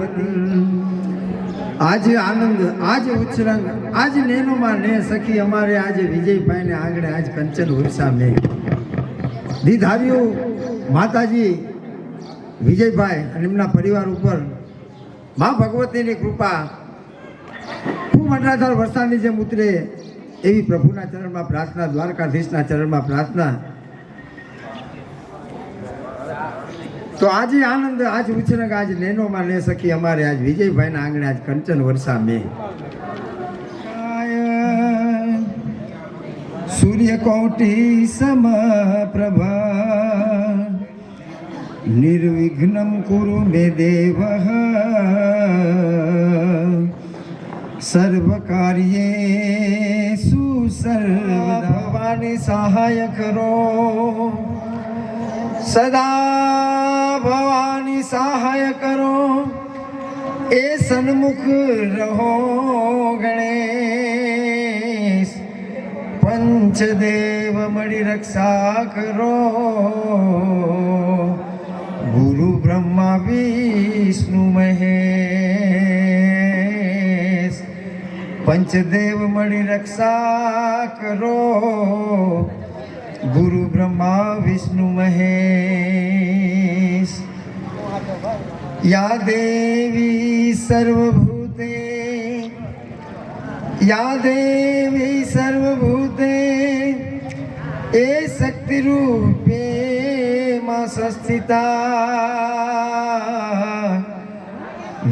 પાર્વતી આજ આનંદ આજ ઉછરંગ આજ નેનોમાં ને સખી અમારે આજે વિજયભાઈ ને આંગણે આજ કંચન ઉર્સા મેં દીધાર્યું માતાજી વિજયભાઈ અને એમના પરિવાર ઉપર મા ભગવતીની કૃપા ખૂબ અઢાર વર્ષની જેમ ઉતરે એવી પ્રભુના ચરણમાં પ્રાર્થના, દ્વારકાધીશના ચરણમાં પ્રાર્થના. તો આજે આનંદ આજ ઉછરંગ આજ નેનોમાં ને સખી અમારે આજ વિજયભાઈના આંગણે આજ કંચન વર્ષા મેં સૂર્યકોટી સમપ્રભા નિર્વિઘ્નમ કુરુ મે દેવ સર્વ કાર્યેષુ સર્વદા ભવાની સહાય કરો સદા ભવાની સહાય કરો એ સન્મુખ રહો ગણેશ પંચદેવ મળી રક્ષા કરો ગુરુ બ્રહ્મા વિષ્ણુ મહેશ પંચદેવ મળી રક્ષા કરો ગુરુ બ્રહ્મા વિષ્ણુ મહેશ યા દેવી સર્વભૂતે યા દેવી સર્વભૂતે એ શક્તિ રૂપે માં સંસ્થિતા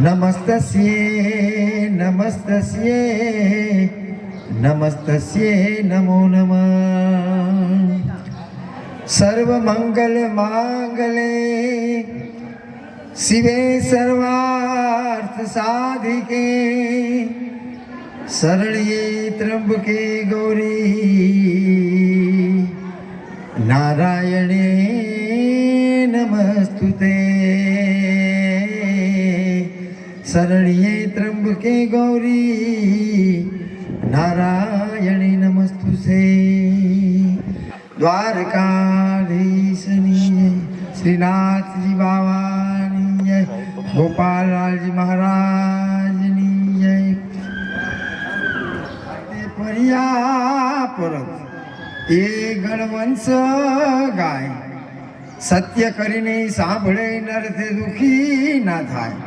નમસ્તસ્યે નમસ્તસ્યે નમસ્તસ્યે નમો નમઃ સર્વમંગલ માંગલે શિવે સર્વાર્થ સાધિકે શરણ્યે ત્રંબકે ગૌરી નારાયણે નમસ્તુતે શરણ્યે ત્રંબકે ગૌરી નારાયણે નમસ્તુતે દ્વારકાધીશની શ્રીનાથજી બાવાની જય ગોપાલલાલજી મહારાજની જય પરિયા પરત એ ગણવંશ ગાય સત્ય કરીને સાંભળે નરથે દુખી ના થાય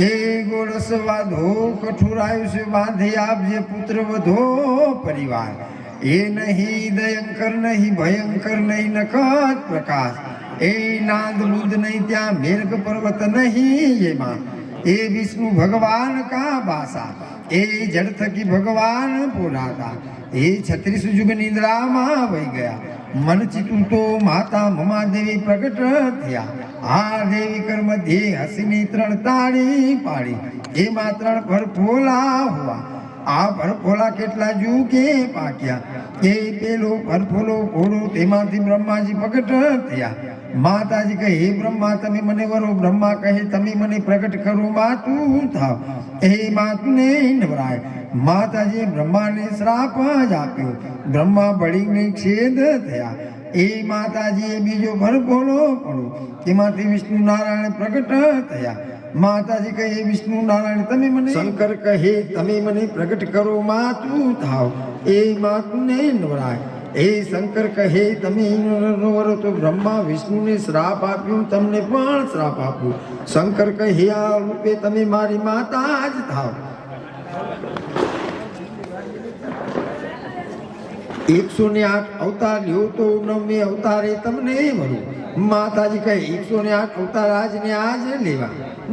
એ ગોળસ વાધો કઠુરાયું છે બાંધી આપજે પુત્ર વધો પરિવાર એ નહીં દયંકર નહીં ભયંકર નહીં નખત પ્રકાશ એ નાદ બુદ્ધ નહીં ત્યાં મેર્ગ પર્વત નહીં એમાં એ વિષ્ણુ ભગવાન કા બાસા એ જડ થકી ભગવાન બોલાતા એ 36 યુગ નિંદ્રામાં વહી ગયા મન ચિતું તો માતા મમા દેવી પ્રગટ થયા આ દેવી કર્મ ધે હસીની 3 તાળી પાડી એમાં 3 ભરફોલા હુઆ આ ભરફોલા કેટલા જુગે પાક્યા એ પેલો ભરફોલો ઘોડો તેમાંથી બ્રહ્માજી પ્રગટ થયા માતાજી કહે હે બ્રહ્મા તમે મને વરો બ્રહ્મા કહે તમે મને પ્રગટ કરો માતું થાવ એ માતને નવરાય માતાજીએ બ્રહ્માને શ્રાપ જ આપ્યો બ્રહ્મા બળીને છેદ થયા એ માતાજીએ બીજો ભરફોલો પડ્યો તેમાંથી વિષ્ણુ નારાયણ પ્રગટ થયા માતાજી કહે વિષ્ણુ નારાયણ તમે મને શંકર કહે તમે મને પ્રગટ કરો માતું થાવ એ માતને નવરાય એ શંકર કહે તમે નવરો તો બ્રહ્મા વિષ્ણુને શ્રાપ આપ્યું તમને પણ શ્રાપ આપ્યું શંકર કહે આ રૂપે તમે મારી માતા જ થાવ 108 અવતાર લ્યો તો 9મે અવતારે તમને મળું માતાજી કહે 108 અવતાર આજ ને આજ લેવા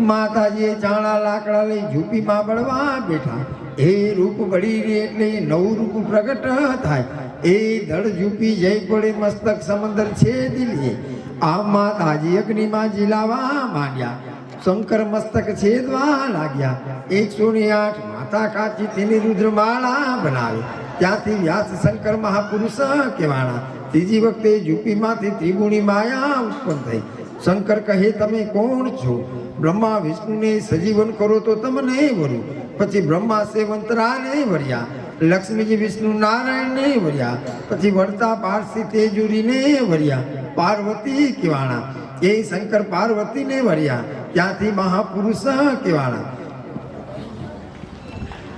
માતાજીએ ચાણા લાકડા લઈ ઝૂંપીમાં બળવા બેઠા એ રૂપ બળી રે એટલે 9 રૂપ પ્રગટ થાય એ ધડ ઝૂંપી જઈ પડે મસ્તક સમંદર છેદી લે આ માતાજી અગ્નિમાં જીલાવા માંડ્યા શંકર મસ્તક છેદવા લાગ્યા 108 માતા કાચી તેની રુદ્રમાળા બનાવી ત્યાંથી વ્યાસ શંકર મહાપુરુષ કહેવાણા ત્રીજી વખતે ઝૂંપીમાંથી ત્રિગુણી માયા ઉત્પન્ન થઈ શંકર કહે તમે કોણ છો બ્રહ્મા વિષ્ણુને સજીવન કરો તો તમને વરું પછી બ્રહ્મા સેવંતરાને વર્યા લક્ષ્મીજી વિષ્ણુ નારાયણને વર્યા પછી વડતા પારસી તેજુરીને વર્યા પાર્વતી કહેવાણા એ શંકર પાર્વતીને વર્યા ત્યાંથી મહાપુરુષ કહેવાના.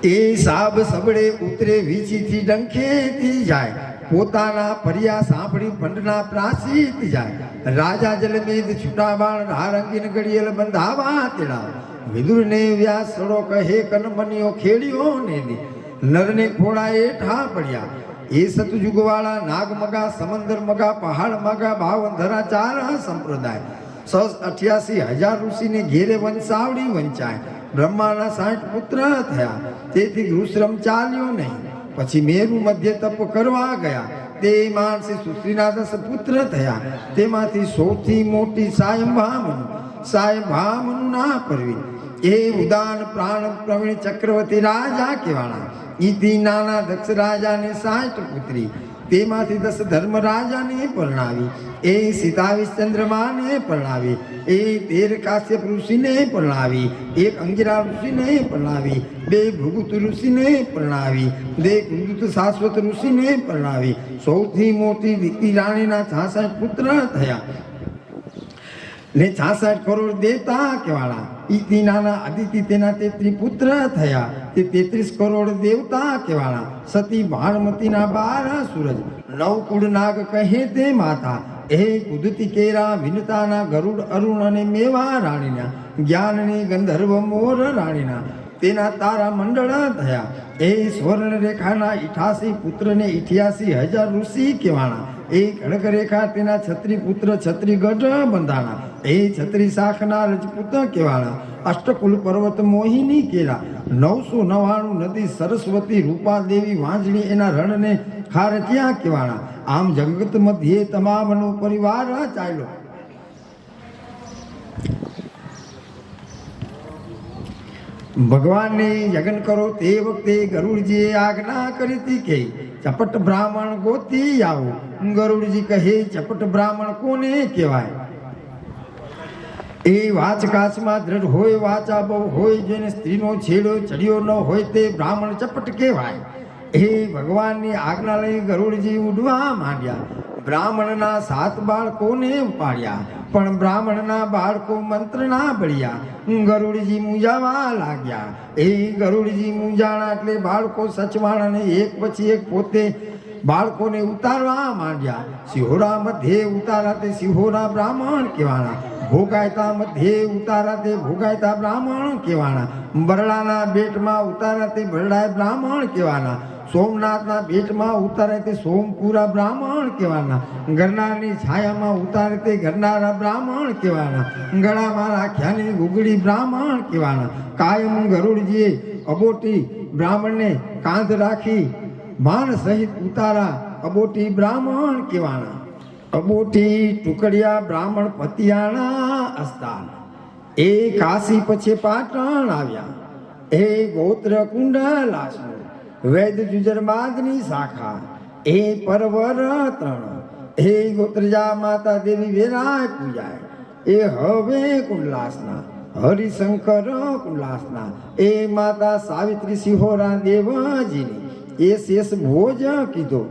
એ સાબ સબળે ઉતરે વીચીથી ડંખેથી જાય, પોતાના ફરિયા સાંભળી ભંડના પ્રાસીત જાય. રાજા જલમેદ છૂટા બાણ હારંગીન ઘડિયેલ બંધાવા તેડા, વિદુરને વ્યાસ સડો કહે કનમનીઓ ખેડ્યો ને દી, નરને ખોળા ઠા પડ્યા. એ સતયુગવાળા નાગમગા સમંદર મગા પહાડ મગા ભાવંધરા ચાર સંપ્રદાય 88,000 ઋષિને ઘેરે વંશાવડી વંચાય. બ્રહ્માના 60 પુત્ર થયા, તેથી ગૃશ્રમ ચાલ્યો નહીં. પછી મેરુ મધ્ય તપ કરવા ગયા, તે માણસે સુશ્રીના 10 પુત્ર થયા. તેમાંથી સૌથી મોટી સાયંભામનુ ના પરવી. એ ઉદાન પ્રાણ પ્રવીણ ચક્રવર્તી રાજા કહેવાના. ઈથી નાના દક્ષ રાજાને 60 પુત્રી, તેમાંથી 10 ધર્મ રાજાને પરણાવી. એ 27 ચંદ્રમાને પરણાવી. એ 13 કાશ્યપ ઋષિને પરણાવી. 1 અંગિરા ઋષિને પરણાવી. 2 ભૃગુત ઋષિને પરણાવી. 2 કુંદુત શાશ્વત ઋષિને પરણાવી. સૌથી મોટી દીકરી રાણીના 66 પુત્ર થયા ને 66 કરોડ દેવતા કહેવાના. ઈથી નાના અદિતિ તેના 33 પુત્ર થયા, તે 33 કરોડ દેવતા કહેવાના. સતી ભાણમતીના 12 સૂરજ, 9 કુળ નાગ કહે તે માતા. એ કુદતી કેરા વિનતાના ગરુડ અરુણ અને મેવા રાણીના, જ્ઞાનની ગંધર્વ મોર રાણીના તેના તારા મંડળ થયા. એ સ્વર્ણ રેખાના 88 પુત્રને 88,000 ઋષિ કહેવાના. એ કણક રેખા તેના 36 પુત્ર 36 ગઢ બંધાણા. એ 36 શાખના રજપૂત કહેવાના. અષ્ટકુલ પર્વત મોહિની કેરા, 999 નદી સરસ્વતી રૂપા દેવી વાંજણી એના રણને ખારટિયા કહેવાના. આમ જગત મધ્યે તમામનો પરિવાર ચાલ્યો. ભગવાનને યજ્ઞ કરો તે વખતે ગરુડજીએ આજ્ઞા કરી હતી કે ચપટ બ્રાહ્મણ ગોતી આવો. ગરુડજી કહે ચપટ બ્રાહ્મણ કોને કહેવાય? એ વાચકાચમાં દ્રઢ હોય, વાચા બહુ હોય, જેને સ્ત્રીનો છેડો ચડ્યો ન હોય તે બ્રાહ્મણ ચપટ કહેવાય. એ ભગવાનની આજ્ઞા લઈ ગરુડજી ઉડવા માંડ્યા. બ્રાહ્મણના 7 બાળકોને ઉપાડ્યા, પણ બ્રાહ્મણના બાળકો મંત્રના બળ્યા. ગરુડજી મૂંઝાવા લાગ્યા. એ ગરુડજી મૂંઝાણા એટલે બાળકો સચવાણાને એક પછી એક પોતે બાળકોને ઉતારવા માંડ્યા. સિહોરા મધ્યે ઉતારા તે સિહોરા બ્રાહ્મણ કહેવાના. ભોગાયતા મધ્યે ઉતારા તે ભોગાયતા બ્રાહ્મણ કહેવાના. બરડાના બેટમાં ઉતારા તે બરડાય બ્રાહ્મણ કહેવાના. સોમનાથના બેટમાં ઉતારે તે સોમપુરા બ્રાહ્મણ કહેવાના. ગરનારની છાયામાં ઉતારે તે ગરનારા બ્રાહ્મણ કહેવાના. ગળામાં રાખ્યાની ગુગડી બ્રાહ્મણ કહેવાના. કાયમ ગરુડજીએ અબોટી બ્રાહ્મણને કાંધ રાખી માન સહિત ઉતારા અબોટી બ્રાહ્મણ કહેવાના. અબોટી ટુકડિયા બ્રાહ્મણ પતિયાણા અસ્તાન. એ કાશી પછી પાટણ આવ્યા. એ ગોત્ર કુંડલાસનું વૈદ જુજરમાદની શાખા. એ પરવર 3. એ ગોત્રજા માતા દેવી વેરાય પૂજાય. એ હવે કુંડલાસના હરિશંકર કુંડલાસના. એ માતા સાવિત્રી સિહોરા દેવજીની. એ શેષ ભોજ કીધો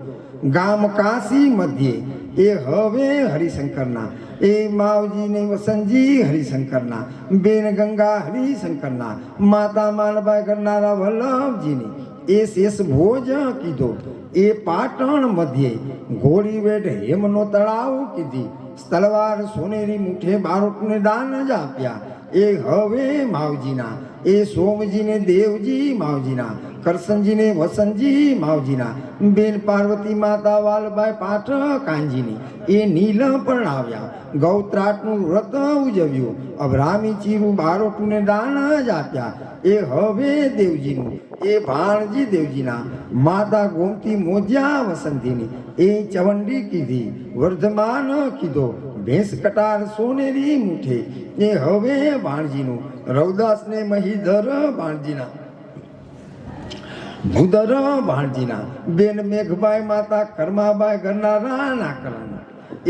ગામ કાશી મધ્યે. એ હવે હરિશંકરના. એ માવજીને વસંતજી હરિશંકરના. બેન ગંગા હરિશંકરના. માતા માનભાઈ કરનારા વલ્લભજીની. એ શેષ ભોજ કીધો. એ પાટણ મધ્યે ઘોડીવેટ હેમનો તળાવ કીધી. તલવાર સોનેરી મુઠે બારોટને દાન જ આપ્યા. એ હવે માવજીના. એ સોમજીને દેવજી માવજીના. કરશનજીને વસંતજી માવજીના. બેન પાર્વતી માતા વાલભાઈ પાઠ કાંજીની. એ નીલ પરણાવ્યા. ગૌત્રાટનું વ્રત ઉજવ્યું. અભરામી ચીરું બારોટને દાન જ આપ્યા. એ હવે દેવજીનું. એ ભાણજી દેવજીના. માતા ગોમતી મોજ્યા વસંતીની. એ ચવંડી કીધી. વર્ધમાન કીધો. ભેંસ કટાર સોનેરી મુઠે. એ હવે ભાણજીનું. રવદાસને મહીધર ભાણજીના. ભૂધર ભાણજીના. બેન મેઘબાઈ માતા કર્માબાઈ ગરનારા નાકરાના.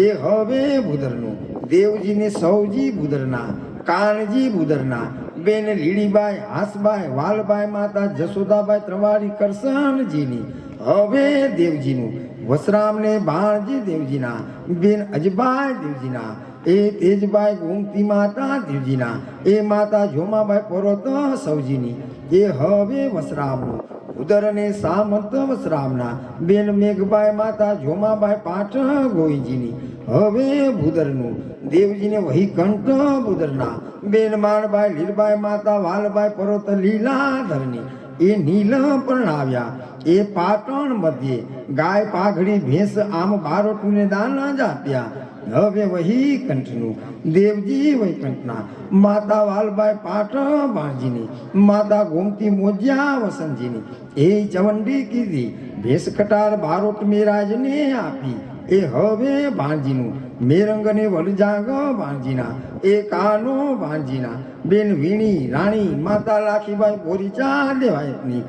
એ હવે ભૂધરનું. દેવજીને સૌજી ભૂધરના. કાનજી ભૂધરના. બેન લીડીબાઈ હાસબાઈ વાલબાઈ માતા જશોદાબાઈ ત્રવાડી કરશનજીની. હવે દેવજીનું. વસરામને ભાણજી દેવજીના. બેન અજબાઈ દેવજીના. એ તેજભાઈ ગોમતી માતા દેવજીના, એ માતા જોમાબાઈ પરોત સૌજીની, એ હવે વસરામનું ઉદરને સામંત વસરામના બેન મેઘભાઈ માતા જોમાબાઈ પાઠ ગોવિંદજીની, હવે ભૂદરનું દેવજીને વહી કંઠ ભૂદરના બેન માણબાઈ લીલબાઈ માતા વાલબાઈ પરોત લીલાધરની, એ નીલ પરણાવ્યા એ પાટણ મધ્યે ગાય પાઘડી ભેંસ આમ બારોટને દાન જાપ્યા, હવે વહી કંઠનું દેવજી વૈકંઠના માતા વાલબાઈ પાટણ બાણજીની, માતા ગોમતી મોજ્યા વસંતજીની, એ ચવંડી કીધી ભેંસ કટાર બારોટ મેરાજને આપી, એ હવે ભાણજીનું મેરંગને વલજાંગ ભાણજીના, એ કાનો ભાણજીના બેન વીણી રાણી માતા લાખીબાઈ બોરીચા દેવાયતની,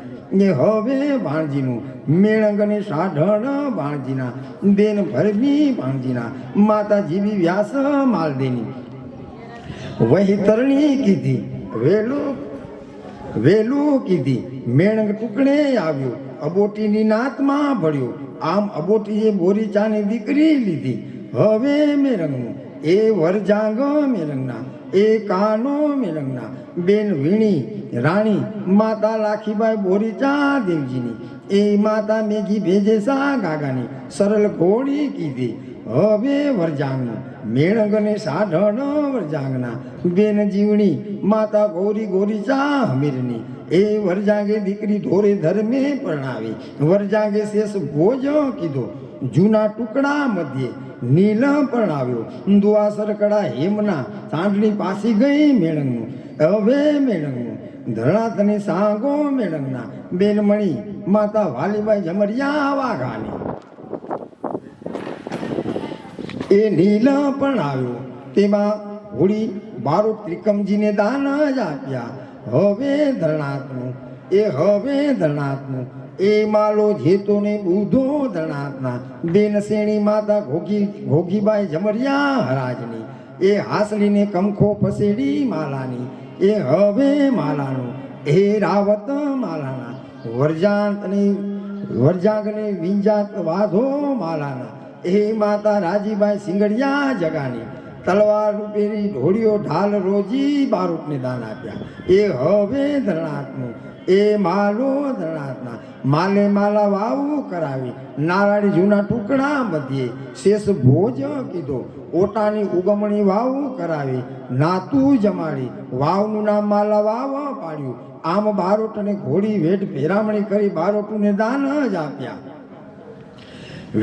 એ હવે ભાણજીનું મેળંગને સાઢણ ભાણજીના બેન ભરમી ભાણજીના માતા જીવી વ્યાસ માલદેની, વહી તરણી કીધી વેલું કીધી મેળંગ ટુકડે આવ્યો, અબોટીની નાતમાં ભળ્યો, આમ અબોટીએ બોરીચાની દીકરી લીધી, હવે મેરંગનું એ વરજાંગ મેરંગના, એ કાનો મેરંગના બેન વીણી રાણી માતા લાખીબાઈ બોરીચા દેવજીની, એ માતા મેઘી ભેજેસા ગાગાની સરળ ઘોડી કીધી, હવે વરજાંગનું મેળંગને સાઢણ વરજાંગના બેન જીવણી માતા ગૌરી ગોરીચા હમીરની, એ વરજાંગે દીકરી ધોરે ધર્મે પરણાવી, વરજાંગે શેષ ભોજ કીધો જૂના ટુકડા મધ્યે નીલ પરણાવ્યો, દુઆસર કડા હેમના સાંડલી પાસી ગઈ મેળંગનું, હવે મેળંગનું ધરણાતને સાંગો મેળંગના બેનમણી માતા વાલીબાઈ જમરિયા વાઘાની, એ નીલ પરણાવ્યો તેમાં હોળી બારોટ ત્રિકમજીને દાન જ આપ્યા, હવે ધરણાતનું એ માલો જેતોને બુધો ધરણાતના બેન શેણી માતા ઘોઘીબાઈ જમરિયા હરાજની, એ હાસલીને કમખો પસેડી માલાની, એ હવે માલાનું એ રાવત માલાના વરજાંગને વિંજાત વાધો માલાના, એ માતા રાજીબાઈ સિંગડિયા જગાની, તલવાર રૂપેરી ઢોળીઓ ઢાલ રોજી બારોટને દાન આપ્યા, એ હવે ધરણાતનું એ માલો ધરણાતના માલે માલા વાવું કરાવી, નારાયણી જૂના ટુકડા મધ્યે શેષ ભોજ કીધો, ઓટાની ઉગમણી વાવું કરાવી, નાતું જમાડી વાવનું નામ માલા વાવ પાડ્યું, આમ બારોટને ઘોડી વેઠ ભેરામણી કરી બારોટને દાન જ આપ્યા,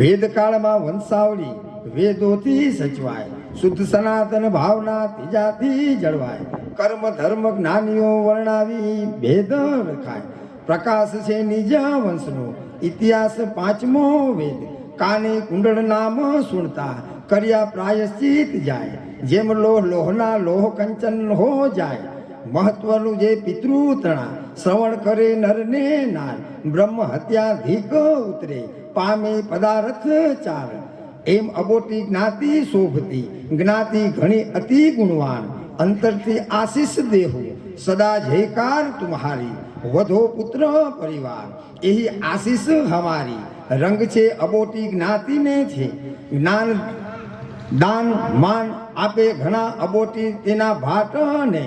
વેદકાળમાં વંશાવળી વેદોથી સચવાય, શુદ્ધ સનાતન ભાવના ત્રીજાથી જળવાય, કર્મ ધર્મ જ્ઞાનીઓ વર્ણાવી ભેદ રખાય, પ્રકાશ છે નિજ વંશનો ઇતિહાસ પાંચમો વેદ, કાને કુંડળ નામ સુણતા કર્યા પ્રાયશ્ચિત જાય, જેમ લોહના લોહ કંચન હો જાય, મહત્વનું જે પિતૃ તણા શ્રવણ કરે નરને નાર, બ્રહ્મ હત્યા ધીક ઉતરે પામે પદાર્થ ચાર, એમ અબોટી જ્ઞાતિ શોભતી જ્ઞાતિ ઘણી અતિ ગુણવાન, અંતરથી આશીષ દેહો સદા જયકાર તુમ્હારી, વધો પુત્ર પરિવાર એહી આશીષ હમારી, રંગ છે અબોટી જ્ઞાતિને છે જ્ઞાન દાન માન આપે ઘણા અબોટી તેના ભાટ ને,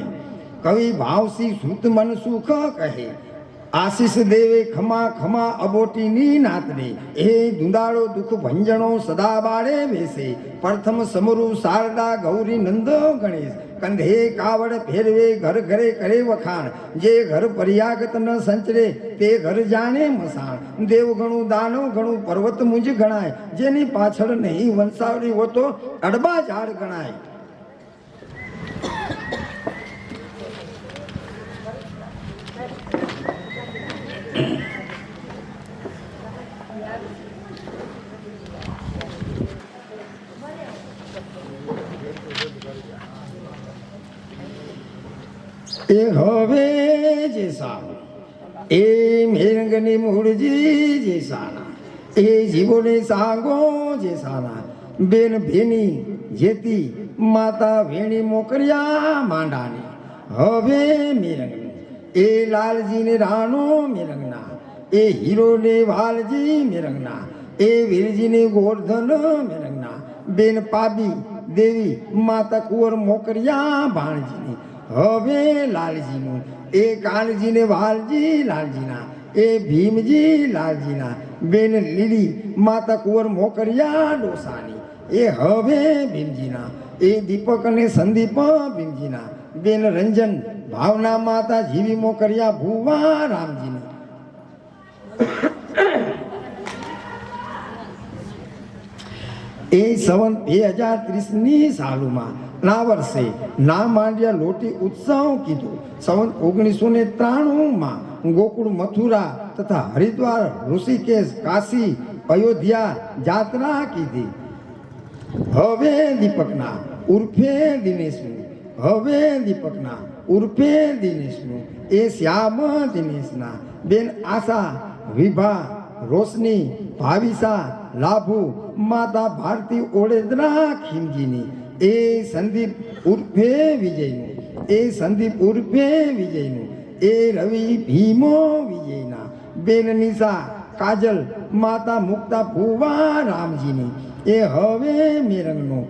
કવિ ભાવસી સુત મન સુખ કહે, આશીષ દેવે ખમા ખમા અબોટીની નાતને, એ દુંદાળો દુઃખ ભંજણો સદા બાળે બેસે, પ્રથમ સમરુ શારદા ગૌરી નંદ ગણેશ, કંધે કાવડ ફેરવે ઘર ઘરે કરે વખાણ, જે ઘર પર્યાગત ન સંચરે તે ઘર જાણે મસાણ, દેવ ગણું દાનવ ગણું પર્વત મુંજ ગણાય, જેની પાછળ નહીં વંશાવળી હોતો અડબા ઝાડ ગણાય. એ હવે જેસા એ મેરંગની મૂળજી જેસાના, એ જીવોને સાંગો જેસાના બેન ભેની જેતી માતા વેણી મોકર્યા માંડાની, હવે મેરંગનું એ લાલજીને રાણો મેરંગના, એ હીરોને વાલજી મેરંગના, એ વીરજીને ગોરધન મેરંગના બેન પાબી દેવી માતા કુંવર મોકરિયા ભાણજીની હવે લાલજીનું એ કાળજીને વાલજી લાલજીના એ ભીમજી લાલજીના બેન લીલી માતા કુંવર મોકરિયા ડોસાની એ હવે ભીમજીના એ દીપક અને સંદીપ ભીમજીના બેન રંજન ભાવના માતા જીવી મોકરિયા ભુવા રામજીની એ સંવત 2030ની સાલુમાં ના વર્ષે ના માંડ્યા લોટી ઉત્સવ કીધું સંવત 1993માં ગોકુળ મથુરા તથા હરિદ્વાર ઋષિકેશ કાશી અયોધ્યા જાત્રા કીધી હવે દીપકના ઉર્ફે દિનેશનું હવે દીપકના ઉર્ફે દિનેશનું એ શ્યામ દિનેશના બેન આશા વિભા રોશની ભાવિસા લાભુ માતા ભારતી ઓળેદરા ખીમજીની એ સંદીપ ઉર્ફે વિજયનું એ સંદીપ ઉર્ફે વિજયનું એ રવિ ભીમો વિજયના બેન નિશા કાજલ માતા મુક્તા ભુવા રામજીની એ હવે મેરંગનો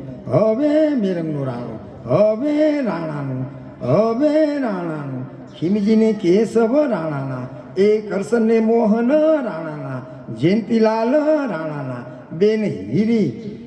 રાણો હવે રાણાનું ખીમજીને કેશવ રાણાના એ કરશનને મોહન રાણાના જયંતીલાલ રાણાના બેન હીરી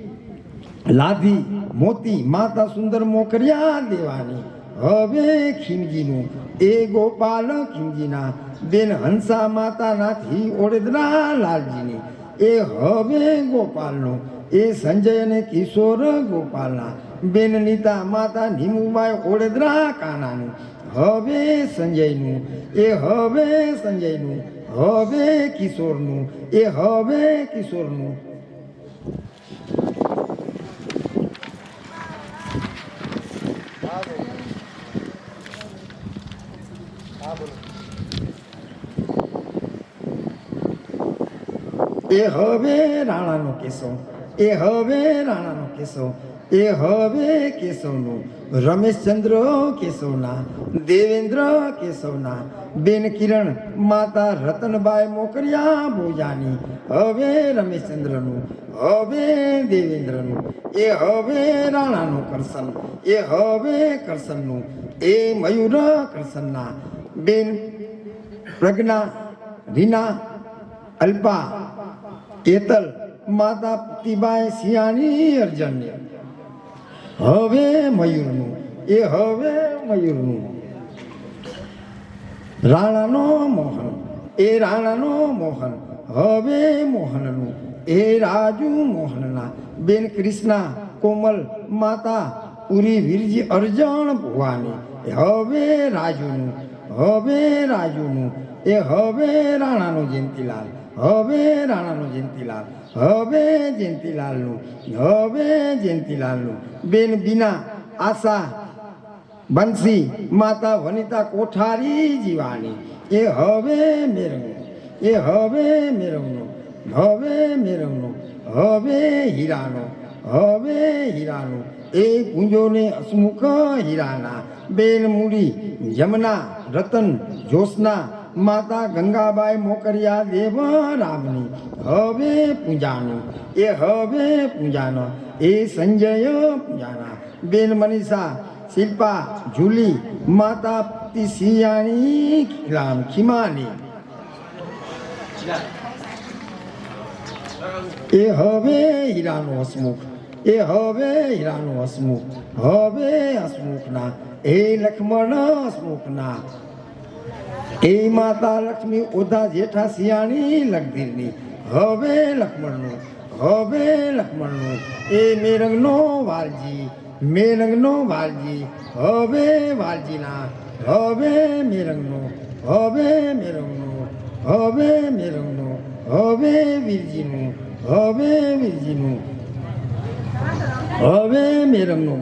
લાધી મોતી માતા સુંદર મોકરિયા દેવાની હવે ખીમજીનું એ ગોપાલ ખીમજીના બેન હંસા માતા નાથી ઓળેદરા લાલજીની એ હવે ગોપાલનું એ સંજય અને કિશોર ગોપાલના બેન નીતા માતા નીમુબાઈ ઓળેદરા કાનાનું હવે સંજયનું એ હવે સંજયનું હવે કિશોરનું એ હવે કિશોરનું એ હવે રાણાનો કેશવ એ હવે રાણાનો કેશવ એ હવે કેશવનું રમેશચંદ્ર કેશવના દેવેન્દ્ર કેશવના બેન કિરણ માતા રતનબાઈ મોકરિયા ભોજાની હવે રમેશચંદ્રનું હવે દેવેન્દ્રનું એ હવે રાણાનું કરશન એ હવે કરશનનું એ મયુર કરશનના બેન પ્રજ્ઞા રીના અલ્પા કેતલ માતા પુતિબાઈ સિયાણી અર્જન્ય હવે મયુરનું એ હવે મયુરનું રાણાનો મોહન એ રાણાનો મોહન હવે મોહનનું એ રાજુ મોહનના બેન કૃષ્ણા કોમલ માતા પુરી વીરજી અર્જણ ભુવાની હવે રાજુનું એ હવે રાણાનો જયંતીલાલ હવે રાણાનો જયંતીલાલ હવે જયંતીલાલનું બેન બીના આશા બંસી માતા વનિતા કોઠારી જીવાની એ હવે મેરવનો હવે હીરાનો એ પૂંજોને હસમુખ હીરાના બેન મૂડી જમના રતન જોશના માતા ગંગાબાઈ મોકરિયા દેવ રામની હવે પૂંજાનો એ સંજય પૂંજાના બેન મનીષા શિલ્પા ઝૂલી માતા સિયાણી ખીમાની એ હવે હીરાનો હસમુખ હવે હસમુખના એ લક્ષ્મણ હસમુખના એ માતા લક્ષ્મી ઓધા જેઠા સિયાણી લગધીરની હવે લક્ષ્મણનું એ મેરંગનો વાલજી હવે વાલજીના હવે મેરંગનો હવે વીરજીનું હવે મેરંગનો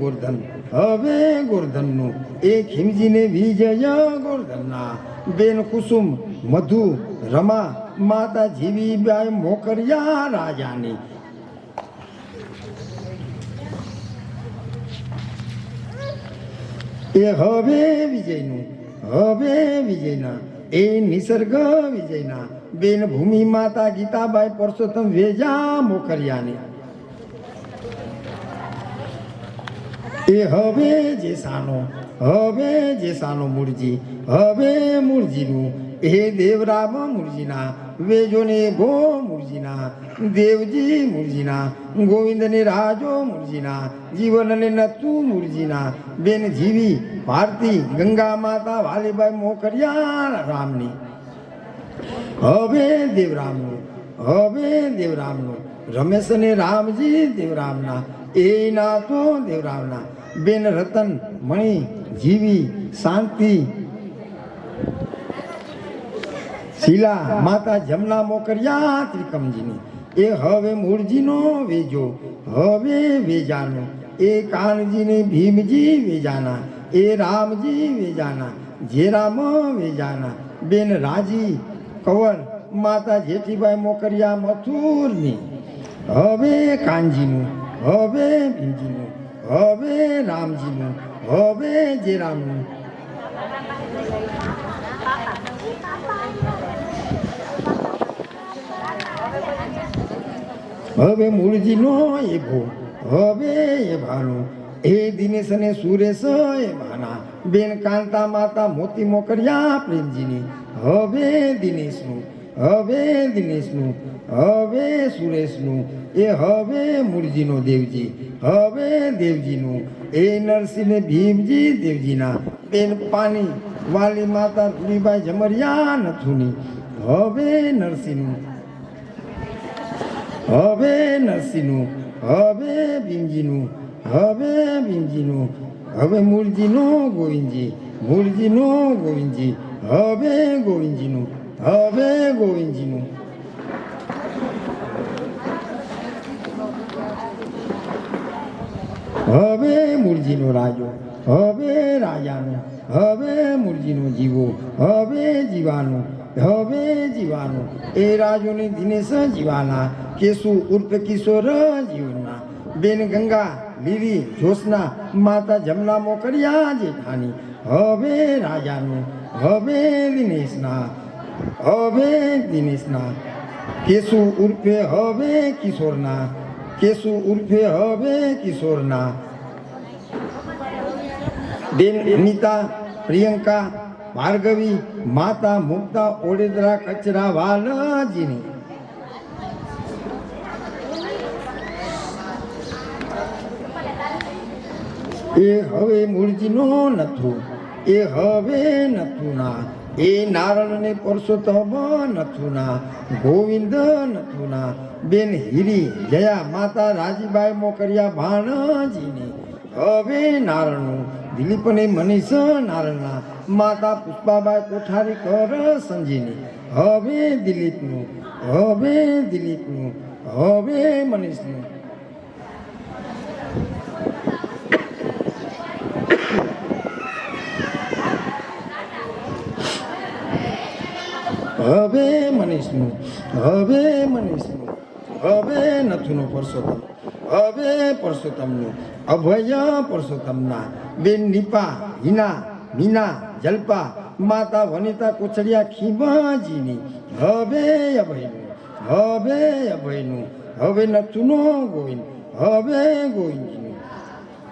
ગોરધનનું એ ખીમજીને વિજય ગોરધનના બેન કુસુમ મધુ રમા માતા જીવીબાઈ મોકરિયા રાજાની એ હવે વિજયના એ નિસર્ગ વિજયના બેન ભૂમિ માતા ગીતાબાઈ પરસોત્તમ વેજા મોકરિયાની એ હવે જે સાનો મૂળજી હવે મૂળજીનું એ દેવરામ મૂળજીના વેજોને ગો મૂળજીના દેવજી મૂળજીના ગોવિંદને રાજો મૂળજીના જીવનને નતુ મૂળજીના બેન જીવી ભારતી ગંગા માતા વાલીબાઈ મોકરિયા રામની હવે દેવરામનું રમેશ અને રામજી દેવરામના એ નાતો દેવરામના બેન રતન મણી જીવી શાંતિ શીલા માતા જમના મોકરિયા ત્રિકમજીની એ હવે મૂળજીનો વેજો હવે વેજાનો એ કાનજીને ભીમજી વેજાના એ રામજી વેજાના જે રામ વેજાના બેન રાજી કંવર માતા જેઠીબાઈ મોકરિયા મથુરની હવે કાનજીનું હવે ભીમજીનું હવે રામજીનું હવે જે રામનું હવે મૂળજીનો એ ભો હવે એ ભાનું એ દિનેશ અને સુરેશ એ ભાના બેન કાંતા માતા મોતી મોકરિયા પ્રેમજીની હવે દિનેશનું હવે સુરેશનું એ હવે મૂળજીનો દેવજી હવે દેવજીનું એ નરસિંહ ભીમજી દેવજીના બેન પાણી વાલી માતા ધુલીબાઈ જમરિયા નથુની હવે નરસિંહનું હવે ભીમજીનું હવે મૂળજીનો ગોવિંદજી હવે ગોવિંદજીનું હવે મૂળજીનો રાજો હવે રાજાનું હવે મૂળજીનો જીવો હવે જીવાનું એ રાજોને દિનેશ જીવાના કેશુ ઉર્ફ કિશોર જીવના બેન ગંગા લીલી જ્યોત્સના માતા જમના મોકરિયા જેઠાની હવે રાજાનું હવે દિનેશના કેશુ ઉર્ફે હવે કિશોરના બેન અનિતા પ્રિયંકા ભાર્ગવી માતા મુક્તા ઓડેદરા કચરા વાલજીની એ હવે મૂળજીનો નથુ એ હવે નથુના એ નારણ ને પરસોત્તમ નથુના ગોવિંદ નથુના બેન હીરી જયા માતા રાજીબાઈ મોકરિયા ભાણજીની હવે નારણનું દિલીપ અને મનીષ નારણના માતા પુષ્પાબાઈ કોઠારી કર સંજીની હવે દિલીપનું હવે મનીષનું હવે મનીષનું હવે નથુનો પરસોત્તમ હવે પરસોત્તમનું અભય પરસોત્તમના બેન નિપા હિના મીના જલ્પા માતા વનિતા કોચડિયા ખીમાજીની હવે અભયનું હવે નથુનો ગોવિંદ હવે ગોવિંદજીનું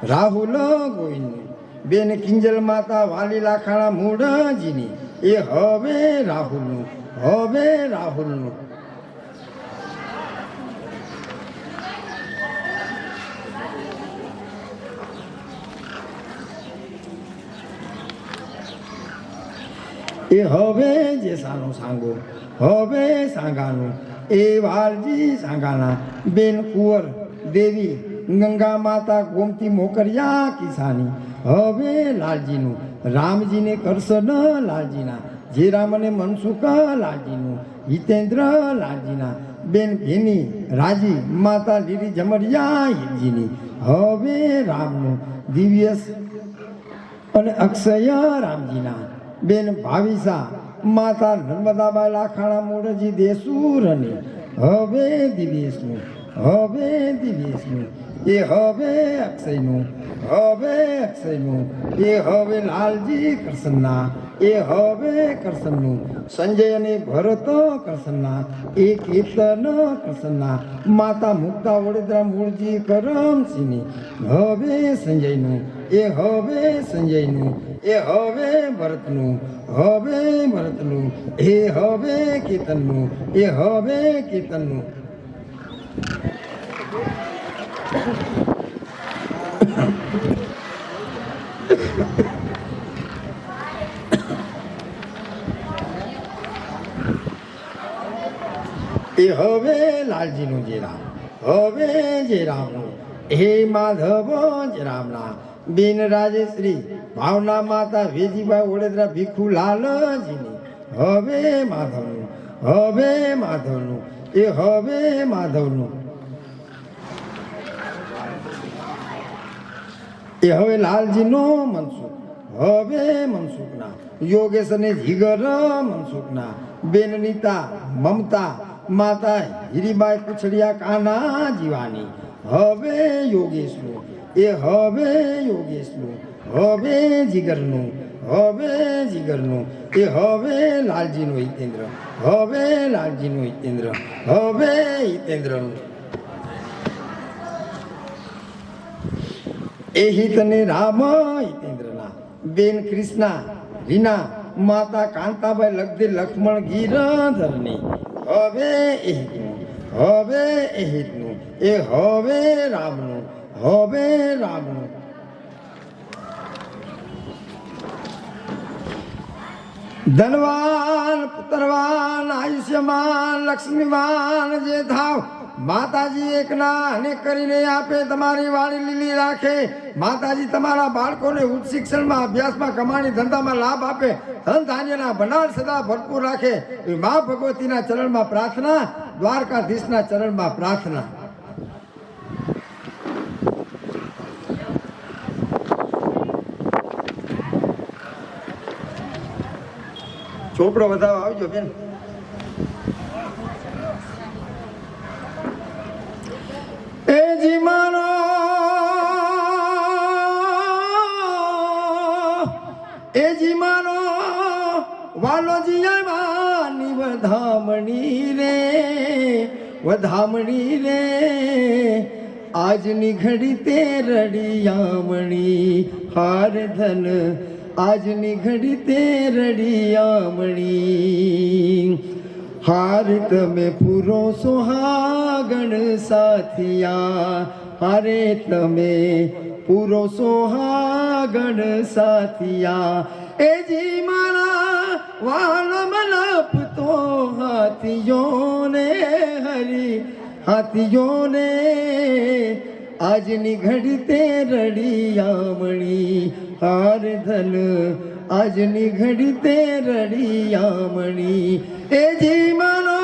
રાહુલ ગોવિંદનું બેન કિંજલ માતા વાલી લાખાણા મૂળજીની એ હવે રાહુલનું એ હવે જે સાનો સાંગો હવે સાંગાનું એ વાલજી સાંગાના બેન કુંવર દેવી ગંગા માતા ગોમતી મોકરિયા કિસાની હવે લાલજીનું રામજીને કરશન લાલજીના જે રામને મનસુખ લાલજીનું હિતેન્દ્ર લાલજીના બેન ભેની રાજી માતા લીલી જમરિયા હિતજીની હવે રામનું દિવ્યસ અને અક્ષય રામજીના બેન ભાવિસા માતા નર્મદાબાઈ લાખાણા મોડજી દેસુરની હવે દિવ્યેશનું એ હવે અક્ષયનું, હવે અક્ષયનું, એ હવે લાલજી કરશનના, એ હવે કરશનનું, સંજય અને ભરત કરશનના, એ કીર્તન કરશનના, માતા મુક્તા વડોદરા મૂળજી કરમસિંહની, હવે સંજયનું, એ હવે સંજયનું, એ હવે ભરતનું, હવે ભરતનું, એ હવે કીર્તનનું, એ હવે કીર્તનનું. એ હવે લાલજીનું જે રામ, હવે જે રામનું, હે માધવ જે રામના, બેન રાજેશ્રી ભાવના માતા વેજીભાઈ વડોદરા ભીખુલાલજીની, હવે માધવનું, હવે માધવનું, એ હવે માધવનું, એ હવે લાલજીનો મનસુખ, હવે મનસુખના, યોગેશ અને જીગર મનસુખના, બેન નીતા મમતા માતા હીરીબાઈ કુછડિયા કાના જીવાની, હવે યોગેશનું, એ હવે યોગેશનું, હવે જીગરનું, હવે જીગરનું, એ હવે લાલજીનું હિતેન્દ્ર, હવે લાલજીનું હિતેન્દ્ર, હવે હિતેન્દ્રનું. એ હિતને રામ હિતેન્દ્રના, બેન કૃષ્ણા રીના માતા કાંતાબાઈ લગધી લક્ષ્મણ ગીરધરની, હવે એ હિતનું, હવે એ હિતનું, એ હવે રામનું, હવે રામનું. ધનવાન પુત્રવાન આયુષ્યમાન લક્ષ્મીવાન જે થાવ, માતાજી એકના અનેક કરીને આપે, તમારી વાણી લીલી રાખે. માતાજી તમારા બાળકોને ઉચ્ચ શિક્ષણમાં, અભ્યાસમાં, કમાણી ધંધામાં લાભ આપે. ધન ધાન્યના ભંડાર સદા ભરપૂર રાખે. એ મા ભગવતીના ચરણમાં પ્રાર્થના, દ્વારકાધીશના ચરણમાં પ્રાર્થના. ચોપડો વધાવો આવજો બેન. એ જી મારો એ જી મારો વાલોજી આવ્યાની વધામણી રે, વધામણી રે, આજની ઘડી તે રડિયામણી, હાર ધન આજની ઘડી તે રડિયામણી, હાર તમે પૂરો સોહાગણ સાથિયા, હારે તમે પૂરો સોહાગણ સાથિયા. એ જી મારા વાલ મલપતો હાથીઓને, હરી હાથીઓને, આજની ઘડી તે રડિયામણી, હાર ધન આજની ઘડી તે રડિયામણી. એ જી મારો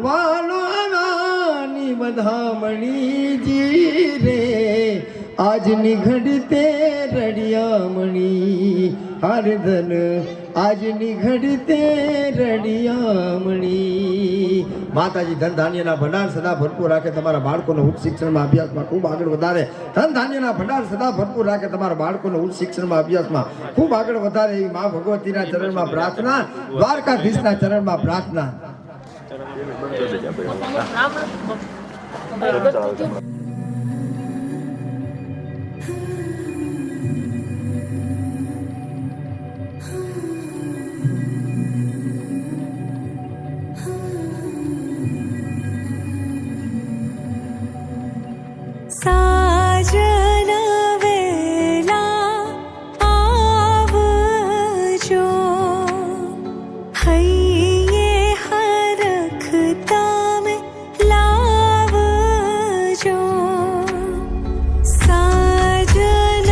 વાલો આવાની વધામણી જી રે, આજની ઘડી તે રડિયામણી, હાર ધન આજની ઘડી તે રડિયામણી. માતાજી ધન ધાન્યના ભંડાર સદા ભરપૂર રાખે, તમારા બાળકોને ઉચ્ચ શિક્ષણમાં અભ્યાસમાં ખૂબ આગળ વધારે. ધન ધાન્યના ભંડાર સદા ભરપૂર રાખે, તમારા બાળકોને ઉચ્ચ શિક્ષણમાં અભ્યાસમાં ખૂબ આગળ વધારે. એવી મા ભગવતીના ચરણમાં પ્રાર્થના, દ્વારકાધીશના ચરણમાં પ્રાર્થના. સાજન વેલા આવજો, હૈયે હરખ તમે લાવજો. સાજન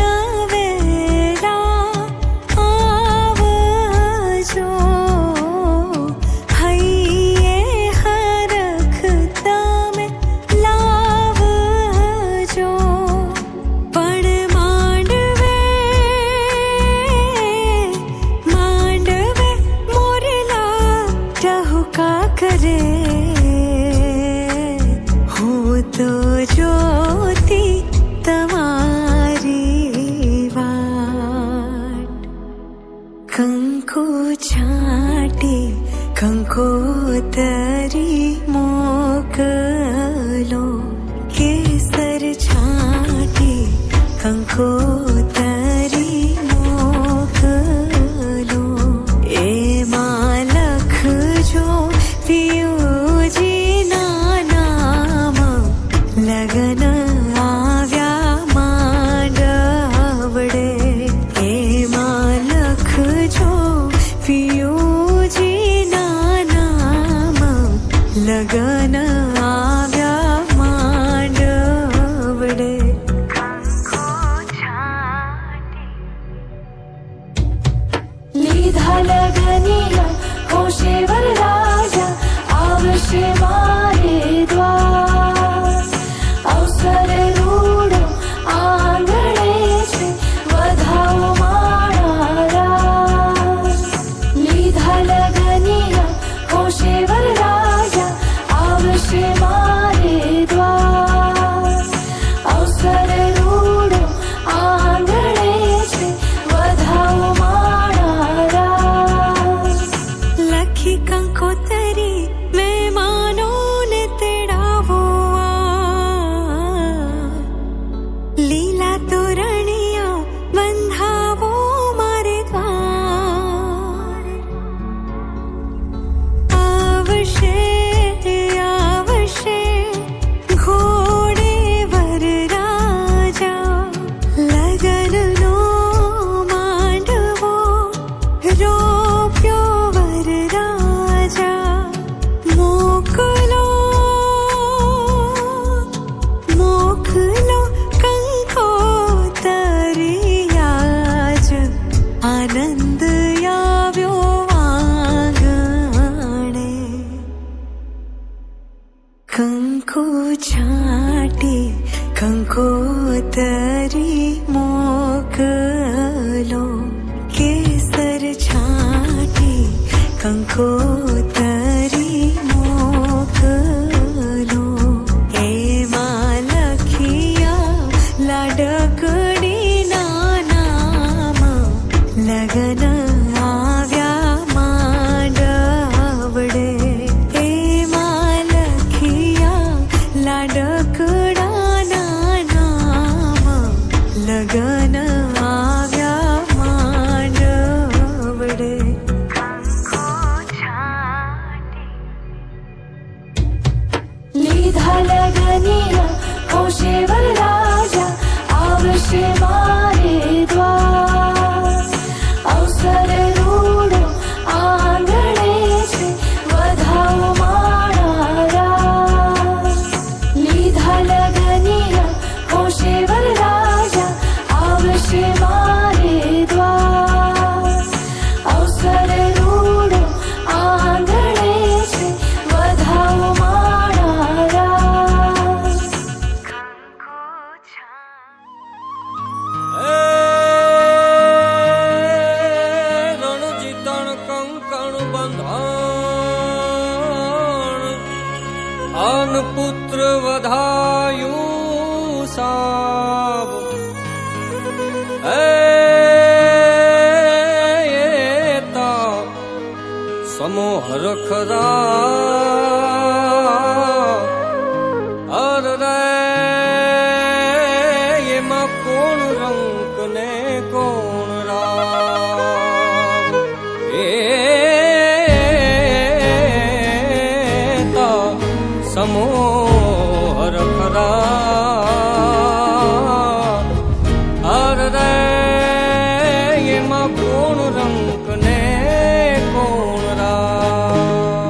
કંકુ છાટી કંકોતરી મોકલો કેસર છાટી કંકોતરી મોકલો એમાં લખિયા લાડકડી નામ લગન આવ્યા માંડવડે એમાં લખિયા લાડકડાના નામ લગન આવ્યા માંડવડે લીધા લગનિયા હોશે વરરાજા આવશે મારે દ્વાર અવસર રૂડો આંગણે છે વધાવો માણારા લીધા લગનિયા હોશે વરરાજા આવશે મારે દ્વાર અવસર રૂડો આંગણે છે વધાવો રણજીતણ કંકણ બંધાણ આન પુત્ર વધાયું સાબ સમોહ રખરા અર રે એમાં કોણ રંક ને કોણ રામ એ સમોહ રખરા અર રે એમાં કોણ રંક ને કોણ રામ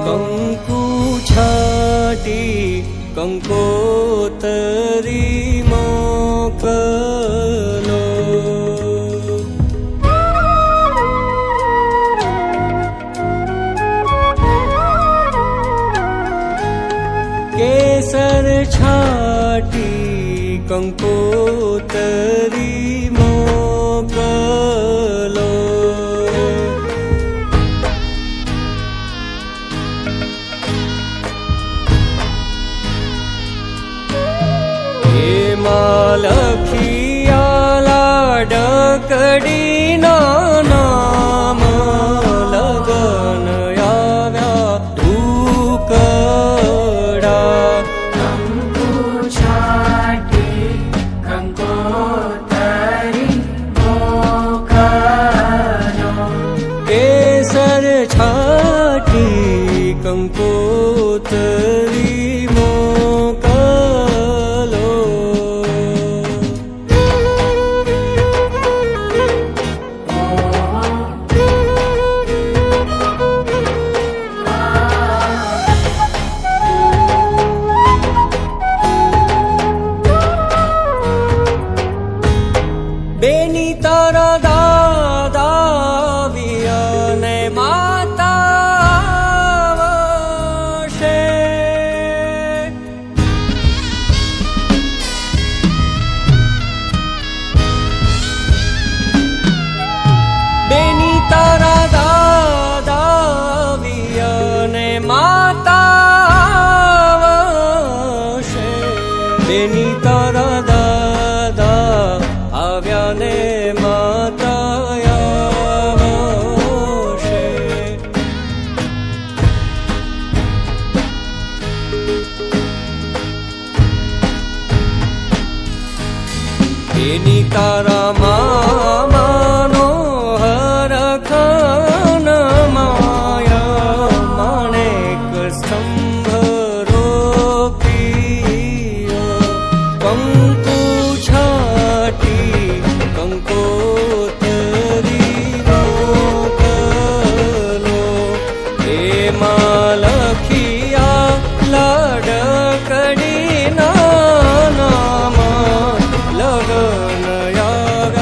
કંકુ છાટી કંકોતરી મોકલો કેસર છાટી કંકોતરી મોકલો એમાં લખિયા લાડકડી નામ લગન આવ્યા ઢુકડા કેસર છાટી કંકોતરી મોકલો બેની તારા દાદા વિયને માતા આવશે બેની તારા દાદા વિયને માતા આવશે બેની તારા દાદા આવ્યા ને માતા આવશે એની તારા મામાનો હરખન માયા માણેક સ્તંભ રોપિયો કંકુ છાટી કંકોતરી મોકલો એમાં લખિયા લાડકડી નામ લગન આવ્યા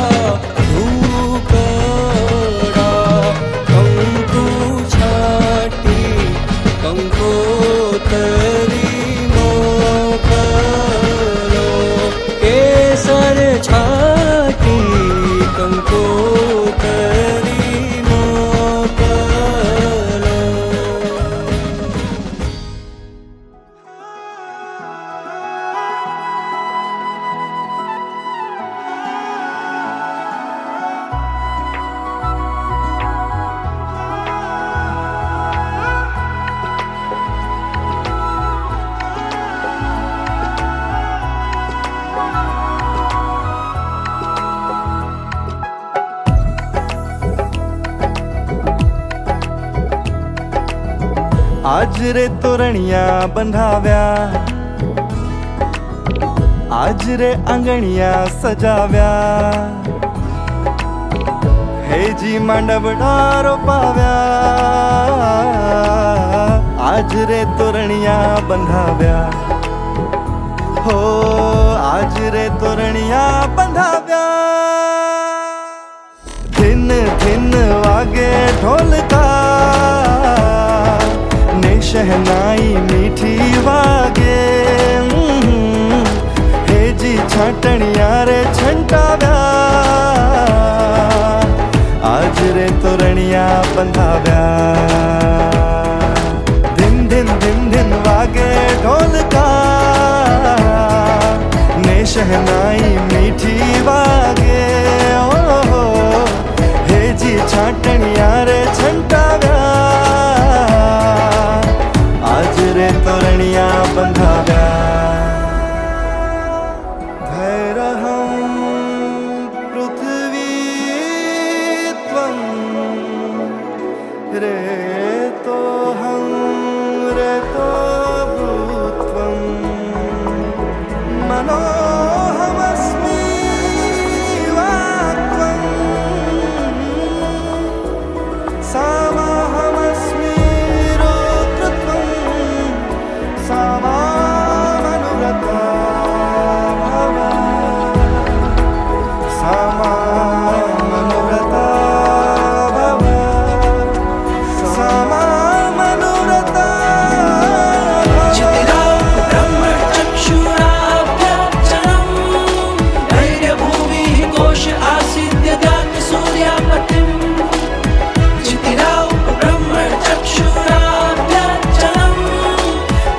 आज रे तोरणिया बंधाव्या, आज रे आंगणिया सजाव्या, हेजी मांडवडा रोपाव्या, आज रे तोरणिया बंधाव्या, हो आज रे तोरणिया बंधाव्या। दिन दिन वागे ढोलका ने शहनाई मीठी वागे, हेजी छाटणिया रे छंटाव्या, आज रे तोरणिया बंधाव्या। दिन दिन दिन दिन वागे ढोलका ने शहनाई मीठी वागे, ओ हेजी छाटणिया रे छंटाव्या, आज रे तोरणिया बंधाव्या। धैर्यहं पृथ्वी त्वं रेतोऽहं रेतो भूत्वं, मनोऽहमस्मि वाक्त्वं, सामाहमस्मि रुद्रत्वं, सामामनुव्रता भव, सामामनुव्रता भव, सामामनुव्रता भव। ब्रह्मचक्षुराभ्यर्चनम् धैर्यभूमिः कोश आसीद्य दात् सूर्यापतिम्। चितिराव ब्रह्मचक्षुराभ्यर्चनम्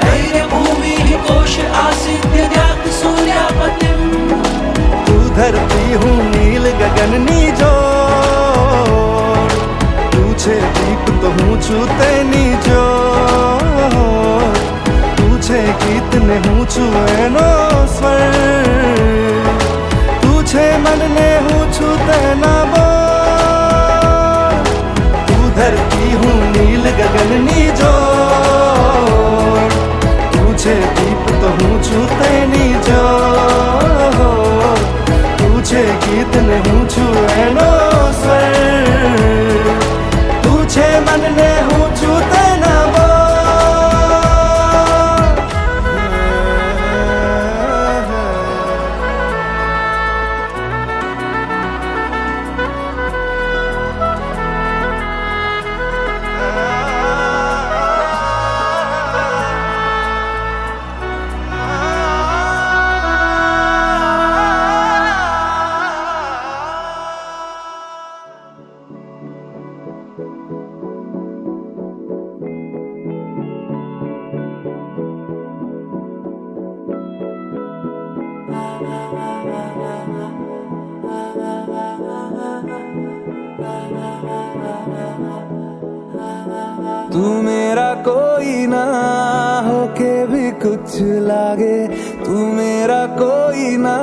धैर्यभूमिः कोश आसीद्य दात् सूर्यापतिम्। तू धरती हूँ नील गगन नीजो, तू छे दीप तो हूँ छूते नीजो, तू छे गीत ने हूँ छुएनो स्वर, तू छे मन ने हूँ छूते ना बोल। तू धरती हूँ नील गगन नीजो, तू छे दीप तो हूँ छूते नीजो, तुझे गीत ने हूँ छुएनो स्वर, तुझे मन ने हूँ छूते ना बोल। तू मेरा कोई ना होके भी कुछ लागे, तू मेरा कोई ना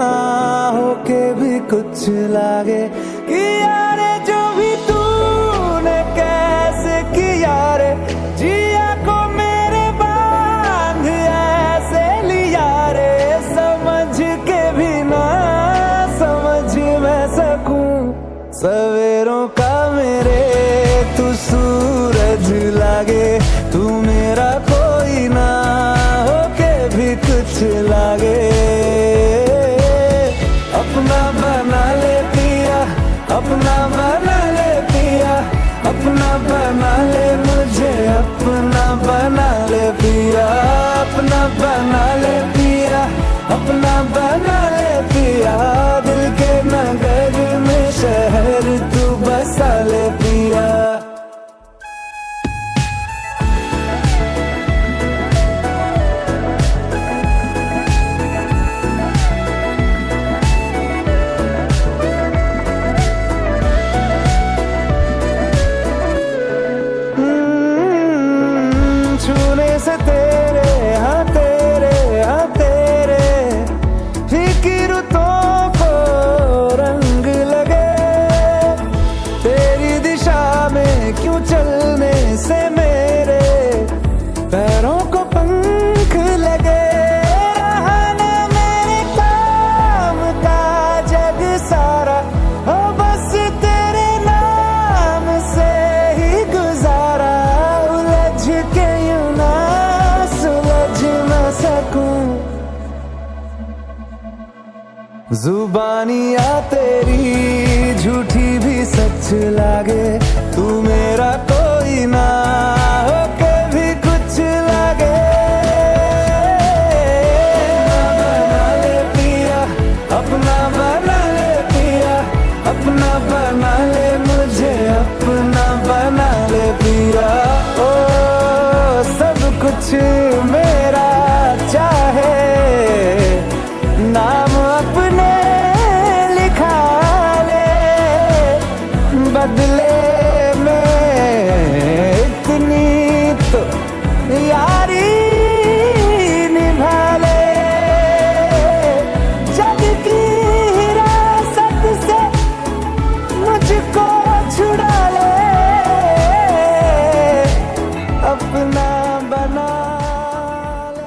होके भी कुछ लागे। किया रे जो भी तूने कैसे किया रे, जिया को मेरे बांध ऐसे लिया रे, समझ के भी ना समझ मैं सकूं सवेरों का मेरे तू सूरज लागे। तू मेरा कोई ना होके भी कुछ लागे, अपना बना ले पिया, अपना बना ले पिया, अपना बना ले मुझे, अपना बना ले पिया, अपना बना ले पिया, अपना बना ले पिया। दिल के नगर में शहर तू बसा ले पिया। छूने से तेरे हाँ तेरे हाँ तेरे फिक्र तो को सकूं। जुबानियां तेरी झूठी भी सच लागे, तू मेरा कोई ना होके भी कुछ लागे। बना ले पिया, अपना बना ले पिया, अपना बना ले मुझे, अपना बना ले पिया। ओ सब कुछ मेरा चाहे, नाम अपने लिखा ले, बदले में इतनी तो यारी निभा ले। जग की हिरासत से मुझको छुड़ा ले, अपना बना ले।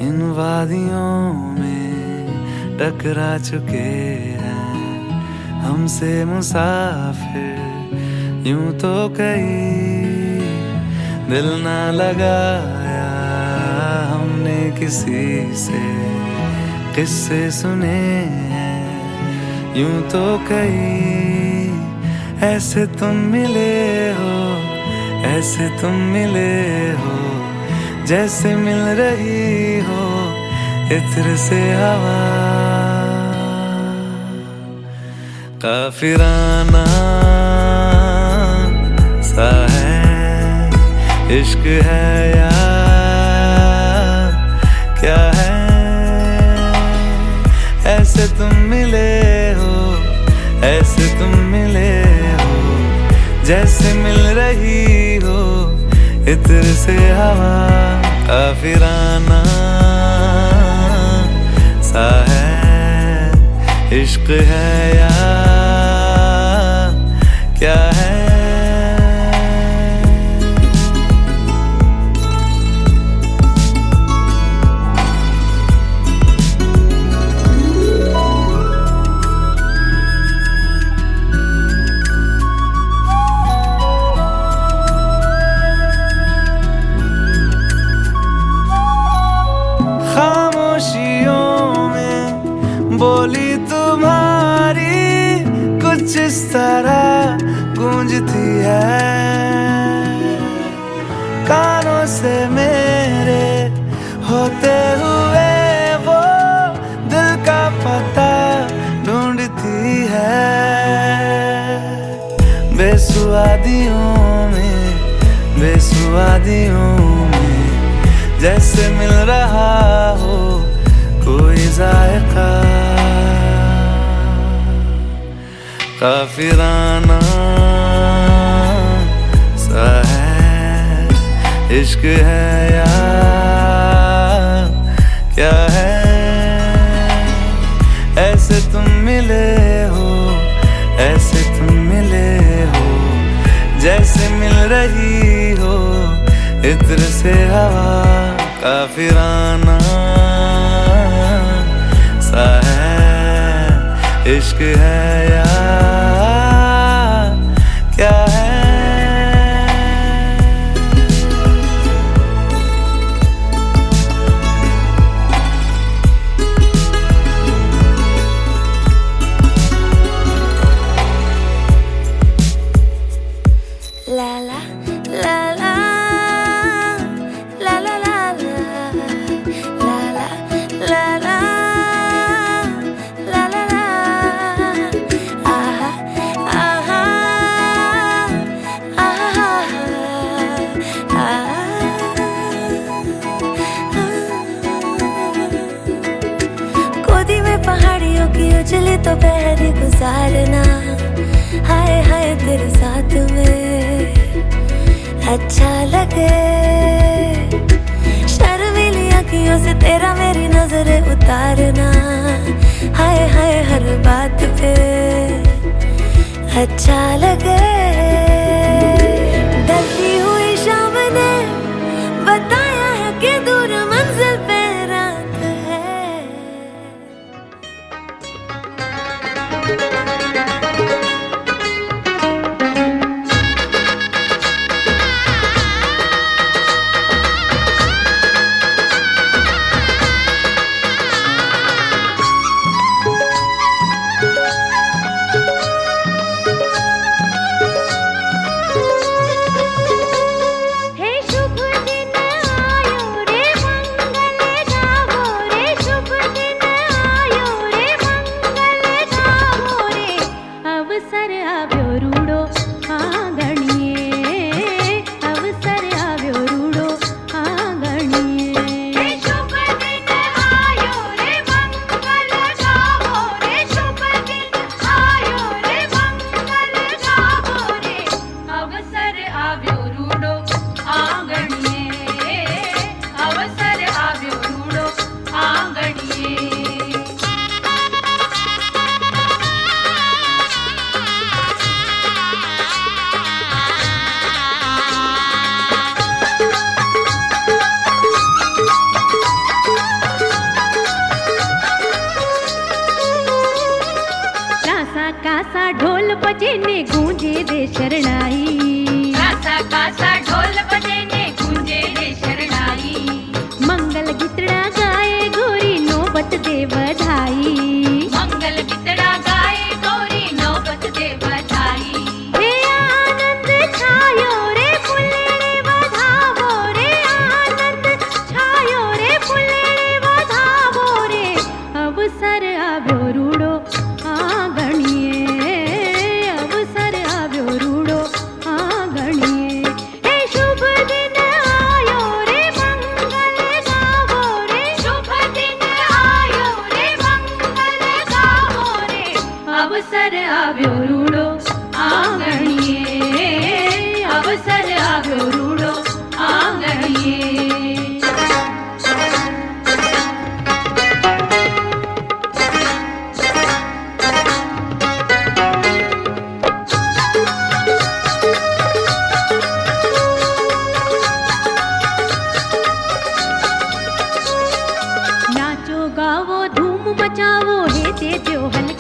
इन वादियों में टकरा चुके हैं हमसे मुसाफिर, यूं तो कहीं दिल ना लगाया हमने किसी से, किस्से सुने हैं यूं तो कहीं। ऐसे तुम मिले हो, ऐसे तुम मिले हो, जैसे मिल रही हो इत्र से हवा। काफिराना सा है इश्क है या क्या है। ऐसे तुम मिले हो, ऐसे तुम मिले हो, जैसे मिल रही हो इत्र से हवा। काफिराना सा है इश्क है या क्या है। बोली तुम्हारी कुछ इस तरह गूंजती है, कानों से मेरे होते हुए वो दिल का पता ढूंढती है। बेसुआदियों में, बेसुआदियों में जैसे मिल रहा हो कोई जायका। काफिराना सा है इश्क है या क्या है। ऐसे तुम मिले हो, ऐसे तुम मिले हो, जैसे मिल रही हो इत्र से हवा। काफिराना सा है इश्क है या क्या है। La la la la la la la la la la la la la la aha aha गोदी में पहाड़ियों की उजली तो पहर गुजारना, हाय हाय तेरे साथ में अच्छा लगे। शर्मीली अखियों से तेरा मेरी नजरें उतारना, हाय हाय हर बात पे अच्छा लगे। ढलती हुई शाम ने बताया है कि दूर मंजिल पे रात है। हे शुभ दिन आयो रे मंगल गावो रे, शुभ दिन आयो रे मंगल गावो रे। अवसर आव्यो रूडो आंगणिये, अवसर आव्यो रूडो आंगणिये। हे शुभ दिन आयो रे मंगल गावो रे, शुभ दिन आयो रे मंगल गावो रे। अवसर आव्यो रूडो आंगणिये, अवसर आव्यो रूडो आंगणिये। कासा कासा ढोल बजे ने गूंजे रे शरणाई, कासा कासा ढोल बजे ने गूंजे रे शरणाई। मंगल गीतड़ा गाए गोरी नौबत दे बधाई, मंगल गीतड़ा गाए गोरी नौबत दे बधाई। हे आनंद छायो रे फुल्लेड़े बधावो रे, आनंद छायो रे फुल्लेड़े बधावो रे। अवसर आव्यो रूडो आंगणिये, अवसर आव्यो रूडो आंगणिये। हे शुभ दिन आयो रे मंगल गावो रे, शुभ दिन आयो रे मंगल गावो रे। अवसर आव्यो रूडो आंगणिये, अवसर आव्यो रूडो आंगणिये। नाचो गावो धूम मचावो हे तेजो हल्के